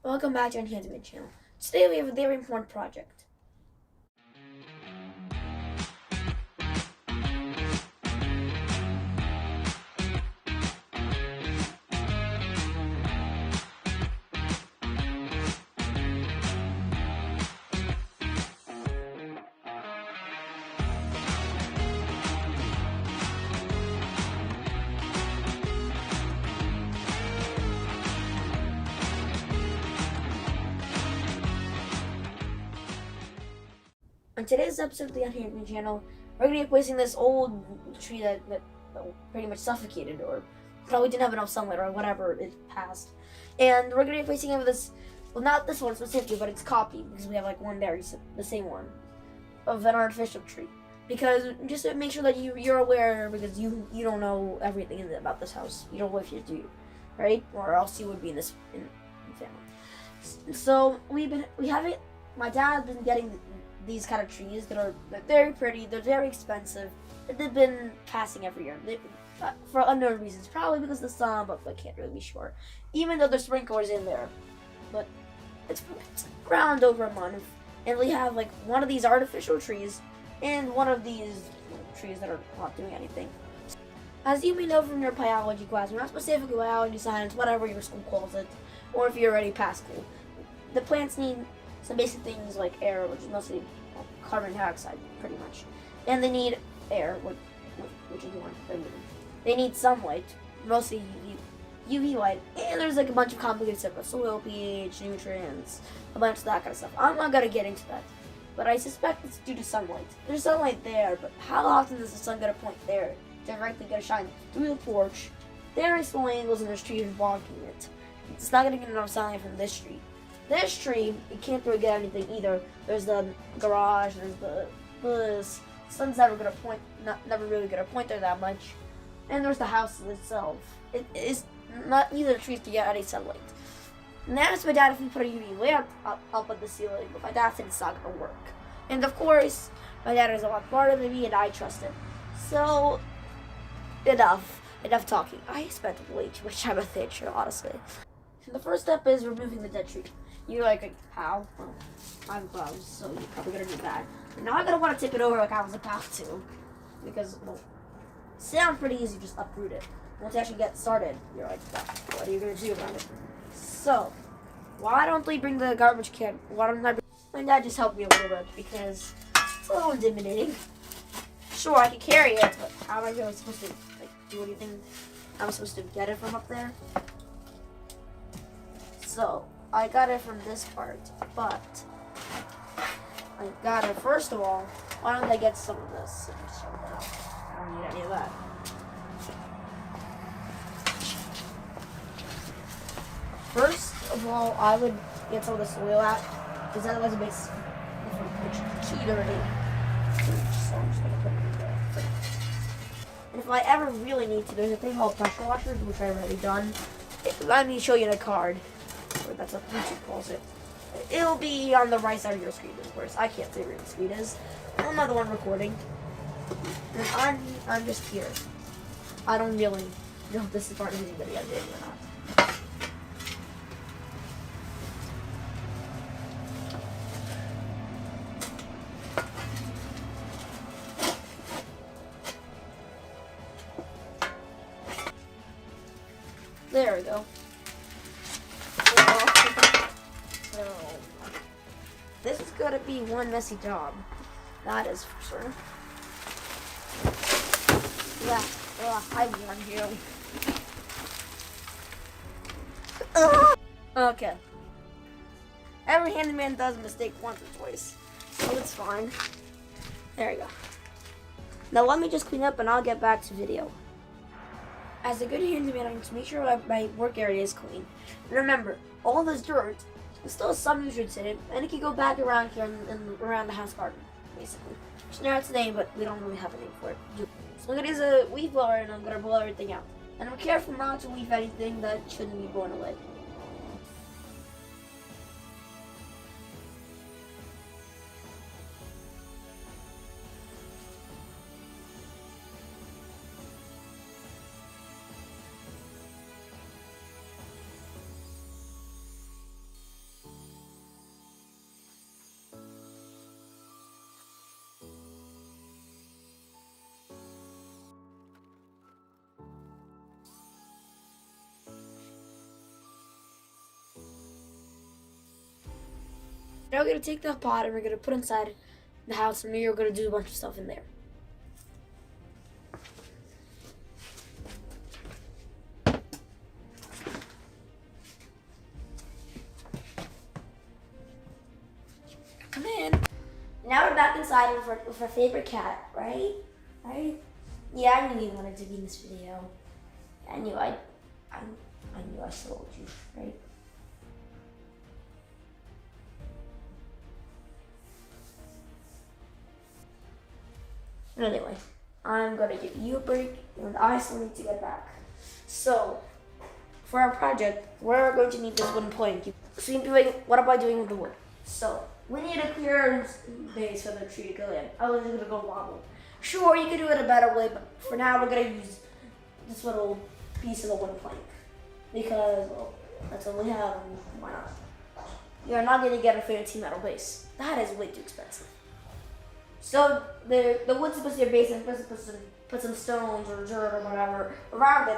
Welcome back to Enhancement Channel. Today we have a very important project. On today's episode of the Enhancement Channel, we're going to be replacing this old tree that pretty much suffocated or probably didn't have enough sunlight or whatever it passed. And we're going to be replacing it with this, well, not this one specifically, but its copy, because we have like one there, the same one, of an artificial tree. Because just to make sure that you're aware, because you don't know everything about this house. You don't live here, do you? Right? Or else you would be in this family. So we haven't. My dad's been getting these kind of trees they're very pretty, they're very expensive, but they've been passing every year. For unknown reasons, probably because of the sun, but I can't really be sure. Even though there's sprinklers in there, but it's around over a month, and we have like one of these artificial trees and one of these trees that are not doing anything. As you may know from your biology class, or not specifically biology, science, whatever your school calls it, or if you're already past school, the plants need some basic things like air, which is mostly carbon dioxide, pretty much. And they need air, which is one. They need sunlight, mostly UV light. And there's like a bunch of complicated stuff, like soil pH, nutrients, a bunch of that kind of stuff. I'm not gonna get into that, but I suspect it's due to sunlight. There's sunlight there, but how often is the sun gonna point there? Directly gonna shine through the porch. There are small angles and there's trees blocking it. It's not gonna get enough sunlight from this tree. This tree, it can't really get anything either. There's the garage, there's the sun's never really gonna point there that much. And there's the house itself. It is not either trees to get any sunlight. And I asked my dad if we put a UV lamp up at the ceiling, but my dad said it's not gonna work. And of course, my dad is a lot smarter than me and I trust him. So, enough talking. I spent way too much time with nature, honestly. The first step is removing the dead tree. You're like, how? Well, I'm gloves, so you're probably gonna do that. And now I'm gonna want to tip it over like I was about to. Because, well, it sounds pretty easy, just uproot it. Once you actually get started, you're like, what are you gonna do about it? So, why don't we bring the garbage can? Why don't I bring... My dad just helped me a little bit, because it's a little intimidating. Sure, I can carry it, but how am I really supposed to, like, do anything? How am I supposed to get it from up there? So, I got it from this part, but I got it, first of all, why don't I get some of this? I don't need any of that. First of all, I would get some of the soil out, because otherwise it makes the key dirty. So I'm just going to put it in there. And if I ever really need to, there's a thing called pressure washers, which I've already done. Let me show you in a card. Or that's what YouTube calls it. It'll be on the right side of your screen, of course. I can't say where the screen is. I'm not the one recording. And I'm just here. I don't really know if this is part of the video I did or not. There we go. This is gonna be one messy job. That is for sure. Yeah, I warned you. Okay. Every handyman does a mistake once or twice, so it's fine. There you go. Now let me just clean up and I'll get back to video. As a good handyman, I need to make sure my work area is clean. And remember, all this dirt, there's still some nutrients in it, and it can go back around here and around the house garden, basically. Which now it's a name, but we don't really have a name for it. So I'm gonna use a weed blower and I'm gonna blow everything out. And I'm careful not to leave anything that shouldn't be blown away. Now we're gonna take the pot and we're gonna put inside the house, and we're gonna do a bunch of stuff in there. Come in. Now we're back inside with our favorite cat, right? Right? Yeah, I knew you wanted to be in this video. I knew I sold you, right? Anyway, I'm gonna give you a break, and I still need to get back. So, for our project, we're going to need this wooden plank. So what am I doing with the wood? So, we need a clear base for the tree to go in. I was just gonna go wobble. Sure, you could do it a better way, but for now we're gonna use this little piece of the wooden plank. Because, well, that's all we have, and why not? You're not gonna get a fancy metal base. That is way too expensive. So the wood's supposed to be a base, and supposed to put some stones or dirt or whatever around it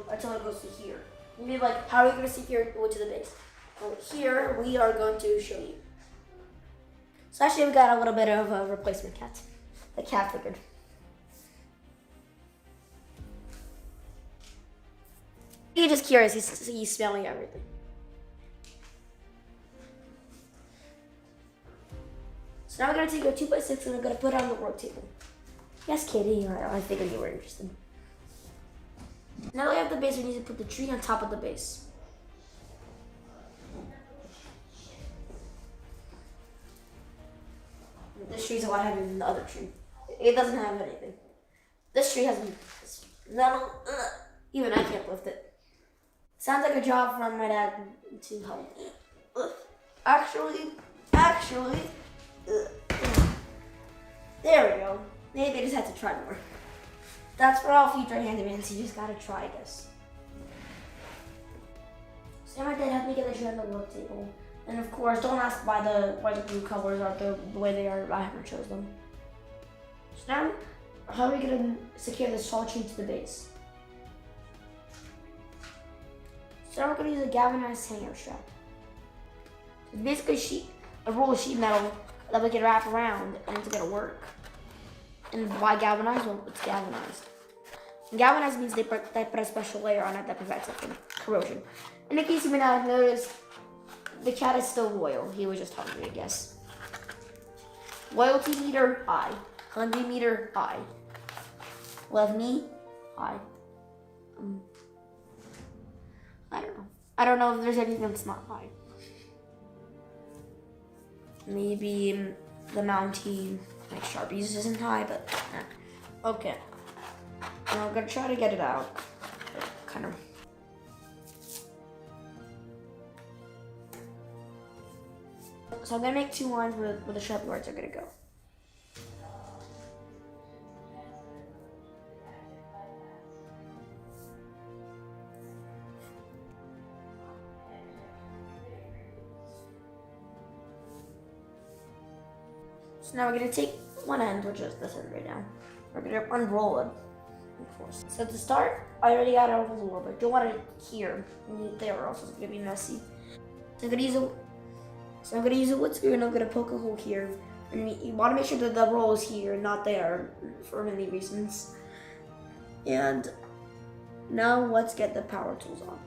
until it goes to here. You'd be like, how are we going to secure the wood to the base? Well, here we are going to show you. So actually we got a little bit of a replacement cat. The cat figured. He's just curious, he's smelling everything. So now we're going to take our 2x6 and we're going to put it on the work table. Yes, Kitty, I figured you were interested. Now that we have the base, we need to put the tree on top of the base. This tree's a lot heavier than the other tree. It doesn't have anything. This tree has metal. Even I can't lift it. Sounds like a job for my dad to help me. Actually. There we go. Maybe I just had to try more. That's for all future handymans. You just gotta try this. So my dad helped me get the tree on the work table. And of course, don't ask why the blue colors are the way they are. I haven't chose them. So now, how are we gonna secure this tall tree to the base? So now we're gonna use a galvanized hanger strap. It's basically a roll of sheet metal that we can wrap around, and it's gonna work. And why galvanized? Well, it's galvanized. And galvanized means they put a special layer on it that prevents it from corrosion. And in case you may not have noticed, the cat is still loyal. He was just hungry, I guess. Loyalty meter, high. Hungry meter, high. Love me, high. I don't know. I don't know if there's anything that's not high. Maybe the Mountie, like Sharpies, isn't high, but okay. Now I'm gonna try to get it out. Kind of. So I'm gonna make 2 lines where the sharp words are gonna go. So now we're gonna take one end, which is this end right now. We're gonna unroll it, of course. So to start, I already got it on the floor, but don't want it here. There, or else it's gonna be messy. So I'm gonna use a wood screw, and I'm gonna poke a hole here. And you want to make sure that the roll is here, not there, for many reasons. And now let's get the power tools on.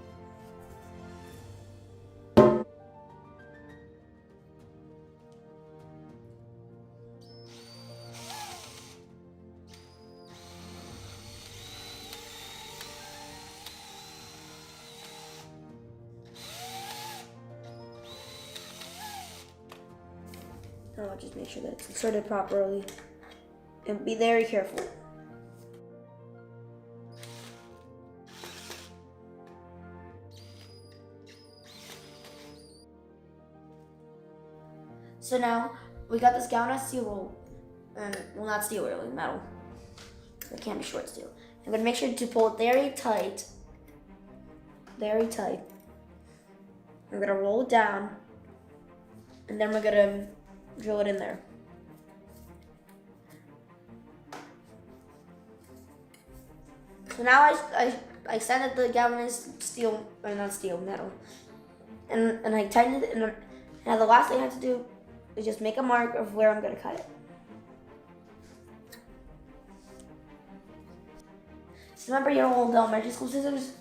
I'll just make sure that it's inserted properly and be very careful. So now we got this galvanized steel roll, and well, not steel, really metal. It can't be short steel. I'm gonna make sure to pull it very tight. Very tight. I'm gonna roll it down, and then we're gonna drill it in there. So now I sanded the galvanized steel, or not steel, metal, and I tightened it. And now the last thing I have to do is just make a mark of where I'm gonna cut it. So remember your old elementary school scissors?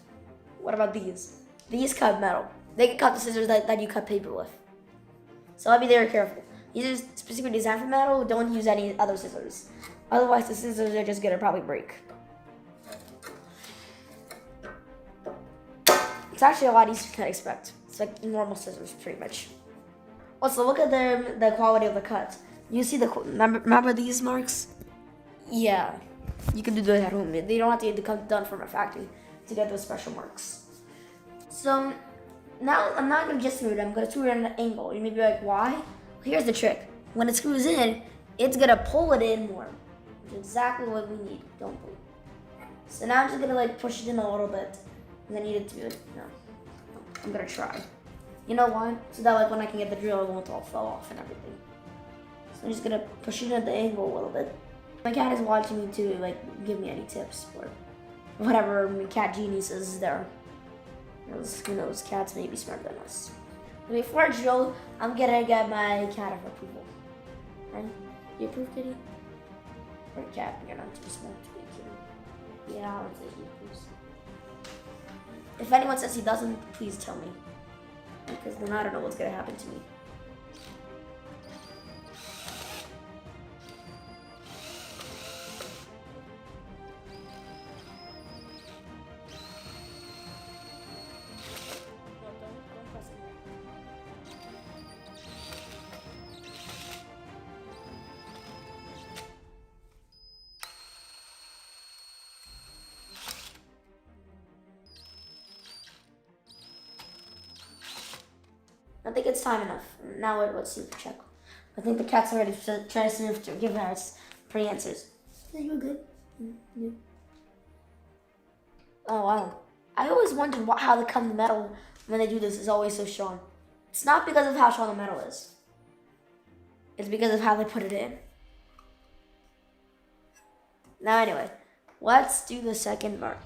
What about these? These cut metal. They can cut the scissors that you cut paper with. So I'll be very careful. These are specifically designed for metal. Don't use any other scissors. Otherwise, the scissors are just gonna probably break. It's actually a lot easier than I expect. It's like normal scissors, pretty much. Also, look at the quality of the cut. You see remember these marks? Yeah, you can do that at home. They don't have to get the cut done from a factory to get those special marks. So now I'm not gonna just screw it. I'm gonna screw it at an angle. You may be like, why? Well, here's the trick. When it screws in, it's gonna pull it in more. Which is exactly what we need. Don't pull. So now I'm just gonna like push it in a little bit. And I need it to be like, no. I'm gonna try. You know why? So that like when I can get the drill, it won't all fall off and everything. So I'm just gonna push it at the angle a little bit. My cat is watching me too, like give me any tips or whatever my cat genius is there. Who knows, cats may be smarter than us. But before I drill, I'm gonna get my cat of approval. Right? You approve, kitty? Or cat, you're not too smart to be a kitty. Yeah, I don't think he approves. If anyone says he doesn't, please tell me. Because then I don't know what's gonna happen to me. Don't press it. I think it's time enough. Now let's see the check. I think the cat's already trying to give us pretty answers. Yeah, you were good. Yeah. Oh wow. I always wondered how the metal when they do this is always so strong. It's not because of how strong the metal is. It's because of how they put it in. Now anyway, let's do the second mark.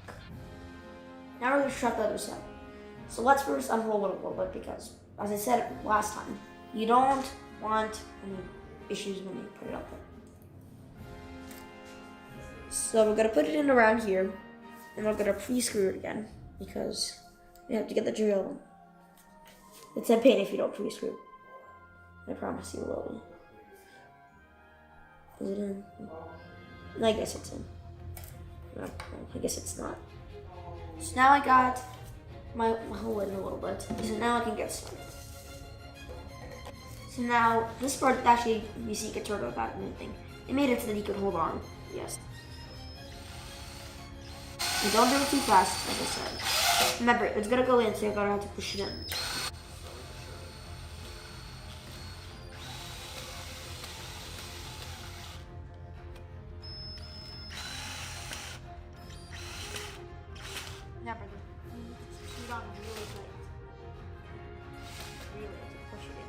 Now we're going to shut the other side. So let's first unroll it a little bit because, as I said last time, you don't want any issues when you put it up there. So we're going to put it in around here, and we're going to pre-screw it again because we have to get the drill. It's a pain if you don't pre-screw. I promise you will. Is it in? I guess it's in. No, I guess it's not. So now I got my hole in a little bit. So now I can get started. So now this part actually you see could turn without anything. It made it so that you could hold on. Yes. And don't do it too fast, as I said. Remember, it's gonna go in, so you're gonna have to push it in. Remember, you don't really tight. Really, push it in.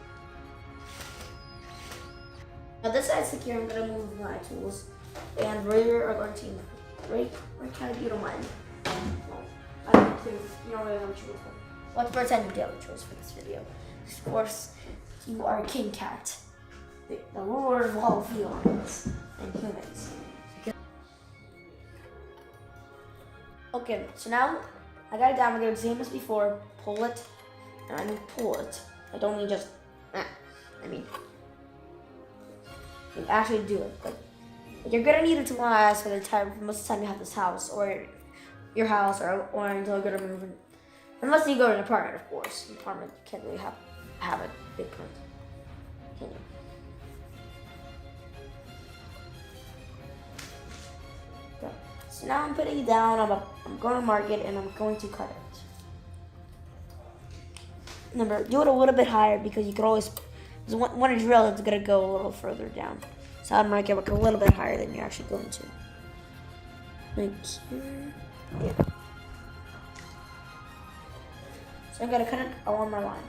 Now this side's secure. I'm gonna move my tools, and we are going to right kind of you don't mind. I don't think you don't really know what you look for. Let's pretend you do have a choice for this video. Of course, you are a king cat, the lord of all felines and humans. Okay, so now I got it down. We're gonna do the same as before. Pull it, and I mean pull it. I don't mean just. I mean, you actually do it. But you're gonna need it to last for the time. Most of the time you have this house or your house, or until you're gonna move in. Unless you go to an apartment, of course. An apartment you can't really have a big print, can you? So now I'm putting it down, I'm going to mark it, and I'm going to cut it. Remember, do it a little bit higher because you can always, when a drill, it's going to go a little further down. So I'd mark it like a little bit higher than you're actually going to. Like here. Yeah. So I'm going to cut it along my line.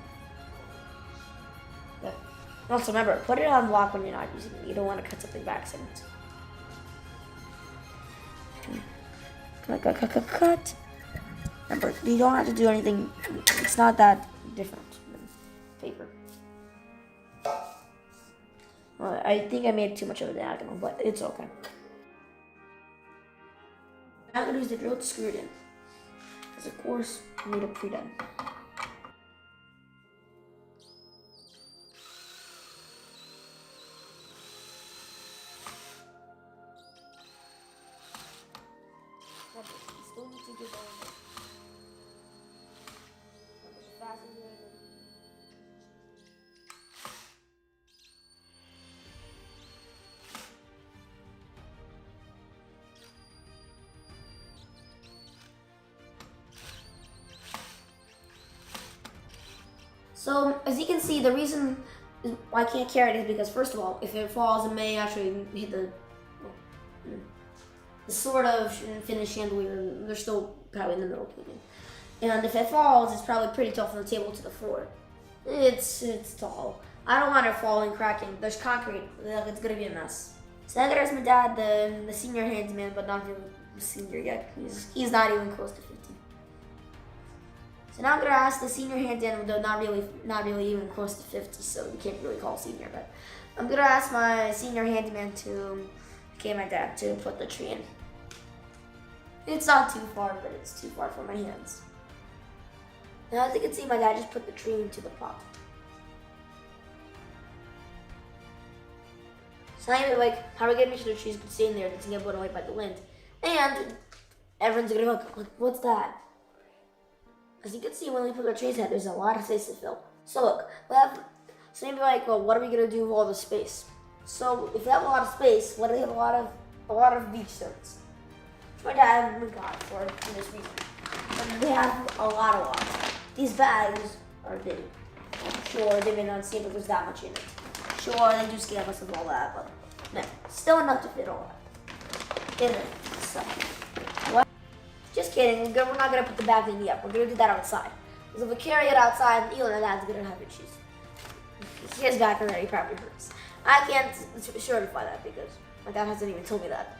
Yeah. Also remember, put it on block when you're not using it. You don't want to cut something by accident. Cut. Remember, you don't have to do anything. It's not that different than paper. I think I made too much of a diagonal, but it's okay. Now I'm gonna use the drill to screw it in. Because of course, I need a pre-done. Still need to get going. Fast as you can. So, as you can see, the reason why I can't carry it is because, first of all, if it falls, it may actually hit the sort of finished chandelier. They're still probably in the middle cleaning. And if it falls, it's probably pretty tall from the table to the floor. It's tall. I don't want it falling, cracking. There's concrete. It's gonna be a mess. So I'm gonna ask my dad, the senior handyman, but not really senior yet. He's not even close to 50. So now I'm gonna ask the senior handyman, though not really even close to 50, so you can't really call senior. But I'm gonna ask my senior handyman to get my dad to put the tree in. It's not too far, but it's too far for my hands. Now as you can see, my dad just put the tree into the pot. So now you're like, how are we gonna make sure the tree's staying there? It doesn't get blown away by the wind. And everyone's gonna go, like, what's that? As you can see, when we put the trees in, there's a lot of space to fill. So look, so maybe like, well, what are we gonna do with all the space? So if we have a lot of space, what do we have a lot of beach stones? My dad got for this reason. And we have a lot of lots. These bags are big. Sure, they may not seem like there's that much in it. Sure, they do scale us with all that, but no, still enough to fit all that in it. So, what? Just kidding. We're not gonna put the bag in yet. We're gonna do that outside. Because if we carry it outside, my dad's gonna have issues. His back already probably hurts. I can't certify that because my dad hasn't even told me that.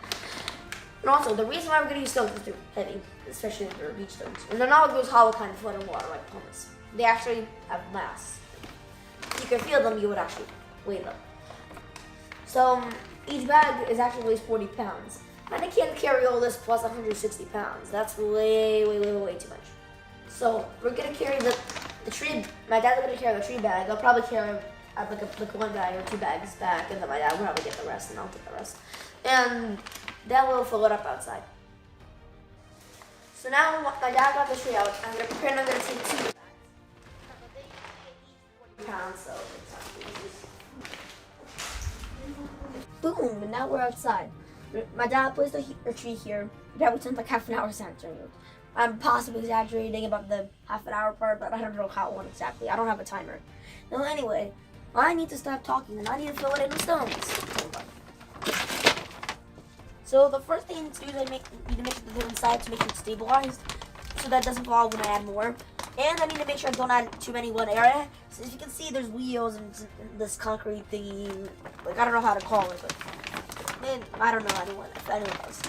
And also, the reason why we're gonna use stones is they're heavy, especially if they're beach stones. And they're not like those hollow kind of float in water like pumice. They actually have mass. If you could feel them, you would actually weigh them. So each bag is actually weighs 40 pounds. And I can't carry all this plus 160 pounds. That's way too much. So we're gonna carry the tree. My dad's gonna carry the tree bag. I'll probably carry like one bag or two bags back, and then my dad will probably get the rest, and I'll take the rest. And then we'll fill it up outside. So now my dad got the tree out. I'm gonna prepare. I'm gonna take 2 bags. They each 40 pounds, so it's not easy. Boom! And now we're outside. My dad placed the tree here. It probably took like half an hour centering it. I'm possibly exaggerating about the half an hour part, but I don't know how long exactly. I don't have a timer. Well, anyway, I need to stop talking and I need to fill it in with stones. So the first thing you need to do is need to make the inside to make it stabilized, so that it doesn't fall when I add more. And I need to make sure I don't add too many one area. So as you can see, there's wheels and this concrete thingy. Like I don't know how to call it, but man, I don't know anyone if anyone knows.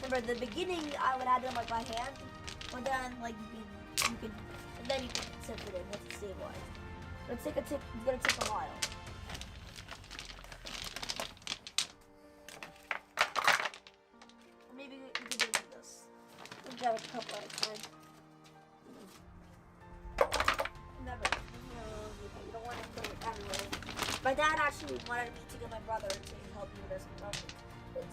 Remember, at the beginning I would add them like by hand, but then like you can and then you can set it in once it's stabilized. It's gonna take a while. Maybe we can do this. We've got a couple at a time. Never. No, you don't want to put it everywhere. My dad actually wanted me to get my brother to help me with this project.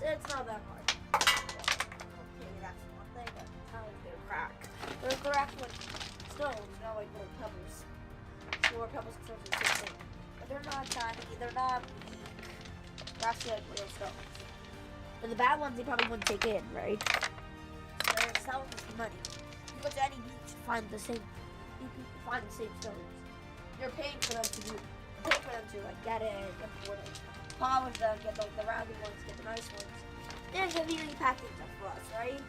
It's not that hard. Okay, that's one thing, but how is it crack? They're actually stones, not like little pebbles. Or pebbles can serve the same thing. But they're not tiny, they're not weak. They're actually like real stones. But the bad ones they probably wouldn't take in, right? They're selling us money. You go to any beach, you find the same stones. You're paying for them to like get it, get the polish them, get like the rounded ones, get the nice ones. They're conveniently packaged up for us, right?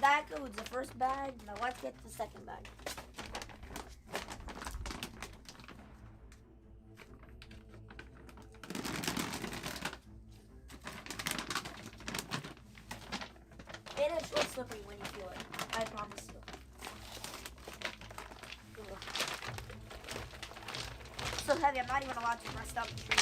that concludes the first bag. Now let's get to the second bag. It is real slippery when you feel it. I promise you. It's so heavy, I'm not even allowed to rest up the tree.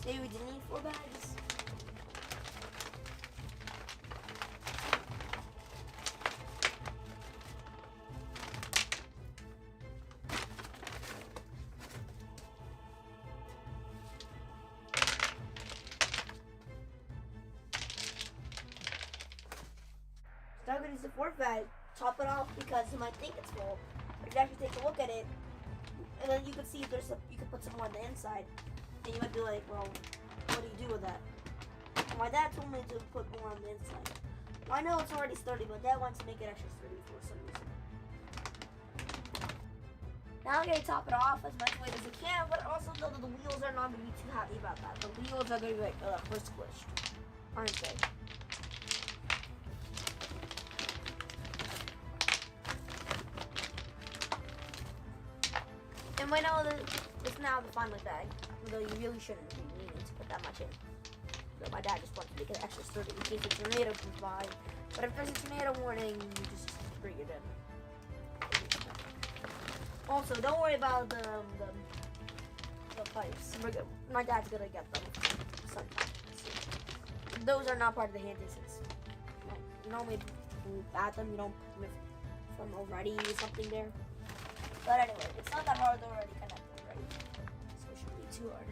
Say we didn't need 4 bags. So I'm going to use the 4th bag, top it off because you might think it's full. But if you actually take a look at it, and then you can see there's you can put some more on the inside. And you might be like, well, what do you do with that? My dad told me to put more on the inside. Well, I know it's already sturdy, but Dad wants to make it extra sturdy for some reason. Now I'm going to top it off as much weight as I can, but also know that the wheels are not going to be too happy about that. The wheels are going to be like, we're squished, aren't they? And we know that it's now the final bag, although you really shouldn't be needing to put that much in. So my dad just wants to make it extra sturdy in case a tornado comes by. But if there's a tornado warning, you just bring it in. Also, don't worry about the pipes. My dad's gonna get them sometime. Those are not part of the hand distance. You normally add them, you don't put them from already something there. But anyway, it's not that hard, they're already connected, right? So it shouldn't be too hard.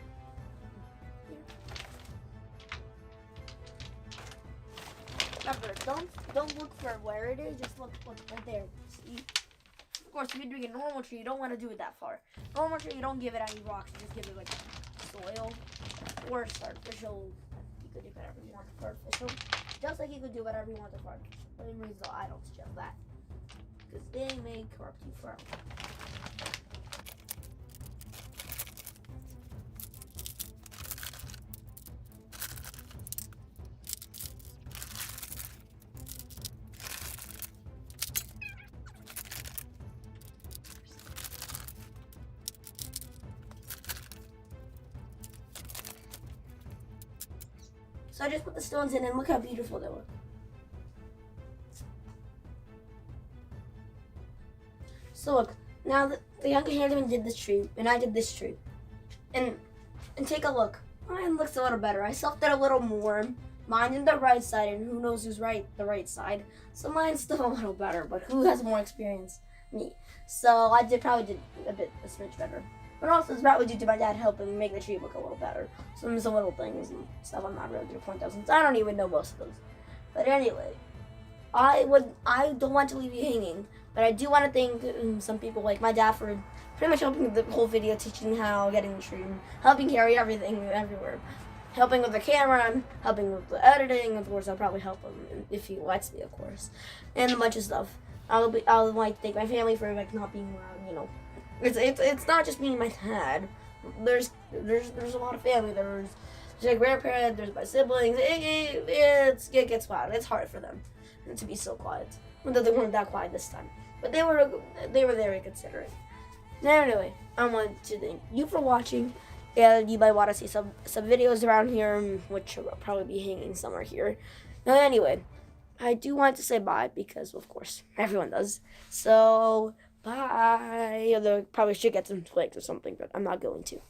Remember, don't look for where it is, just look right there. See? Of course, if you're doing a normal tree, you don't want to do it that far. Normal tree, you don't give it any rocks, you just give it like soil. Or it's artificial. You could do whatever you want for artificial. Just like you could do whatever you want for artificial. But in reason, I don't suggest that. Because they may corrupt you forever. So I just put the stones in and look how beautiful they look. So look, now the younger handyman did this tree, and I did this tree. And take a look. Mine looks a little better. I selfed it a little more. Mine in the right side, and who knows who's the right side. So mine's still a little better, but who has more experience? Me. So I probably did a smidge better. But also, it's probably due to my dad helping make the tree look a little better. Some little things and stuff I'm not really going to point out since I don't even know most of those. But anyway, I don't want to leave you hanging, but I do want to thank some people like my dad for pretty much helping the whole video, teaching how getting the tree, helping carry everything everywhere, helping with the camera, helping with the editing. Of course, I'll probably help him if he lets me, of course, and a bunch of stuff. I'll like to thank my family for like not being around, you know. It's not just me and my dad. There's a lot of family. There's my grandparents. There's my siblings. It gets quiet. It's hard for them to be so quiet. Although they weren't that quiet this time, but they were very considerate. Anyway, I want to thank you for watching, and you might want to see some videos around here, which will probably be hanging somewhere here. Anyway, I do want to say bye because, of course, everyone does. So. Bye. Although I probably should get some twigs or something, but I'm not going to.